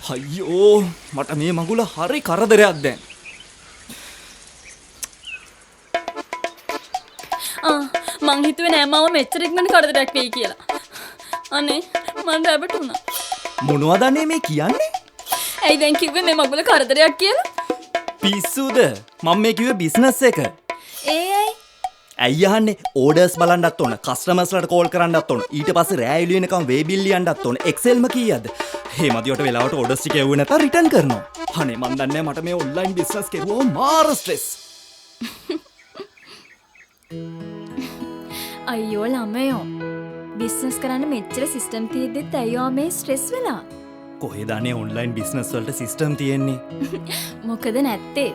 අයියෝ මට මේ මගුල හරි කරදරයක් දැන්. මං හිතුවේ නෑ මම මෙච්චර ඉක්මනට කරදරයක් වෙයි කියලා. අනේ මං රැවටුණා. මොනවද අනේ මේ කියන්නේ? ඇයි දැන් කිව්වේ මේ මගුල කරදරයක් කියලා? පිස්සුද? මම මේ කිව්වේ බිස්නස් එක. ඇයි අහන්නේ? ඕඩර්ස් බලන්නත් ඕන, කස්ටමර්ස්ලාට කෝල් කරන්නත් ඕන. ඊට පස්සේ රෑ එළි වෙනකම් වේ බිල් ලියන්නත් ඕන. එක්සෙල්ම කීයද? හේමදියට වෙලාවට ඕඩර්ස් ටික එවුවේ නැත්නම් රිටර්න් කරනවා. අනේ මන් දන්නේ මට මේ ඔන්ලයින් බිස්නස් කෙරුවා මාර ස්ට්‍රෙස්. අයියෝ ළමයෝ. බිස්නස් කරන්න මෙච්චර සිස්ටම් තියෙද්දිත් අයියෝ මේ ස්ට්‍රෙස් වෙලා. කොහෙද අනේ ඔන්ලයින් බිස්නස් වලට සිස්ටම් තියෙන්නේ? මොකද නැත්තේ?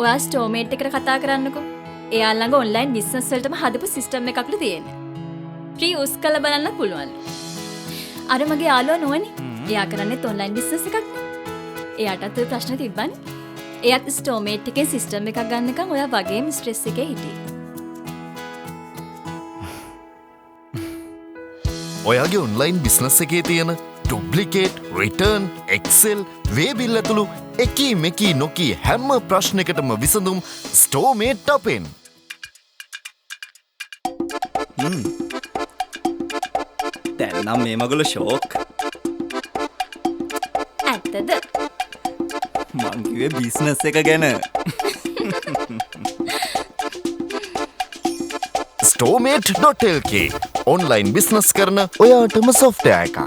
ඔයා ස්ටෝමේට් එකට කතා කරන්නකෝ. එයා ළඟ ඔන්ලයින් බිස්නස් වලටම හදපු සිස්ටම් එකක්ලු තියෙන්නේ. ෆ්‍රී යූස් කරලා බලන්න පුළුවන්. අර මගේ යාළුවා නෝනේ. එයා කරන්නේත් ඔන්ලයින් බිස්නස් එකක් නේ. එයාටත් ඔය ප්‍රශ්න තිබ්බනේ. එයාත් ස්ටෝමේට් එකේ සිස්ටම් එකක් ගන්නකම් ඔයා වගේම ස්ට්‍රෙස් එකේ හිටියේ. ඔයාගේ ඔන්ලයින් බිස්නස් එකේ තියෙන ඩුප්ලිකේට්, රිටර්න්, එක්සෙල්, වේබිල් ඇතුළු එකී මෙකී නොකී හැම ප්‍රශ්නයකටම විසඳුම් ස්ටෝමේට් අපෙන්. දැන් නම් මේ මගුල ෂෝක්. ඇත්තද? මං කිව්වේ බිස්නස් එක ගැන. Stormate.lk ඔන්ලයින් බිස්නස් කරන ඔයාටම සොෆ්ට්වෙයාර් එකක්.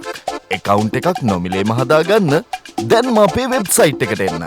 account එකක් නොමිලේම හදාගන්න දැන්ම අපේ වෙබ්සයිට් එකට එන්න.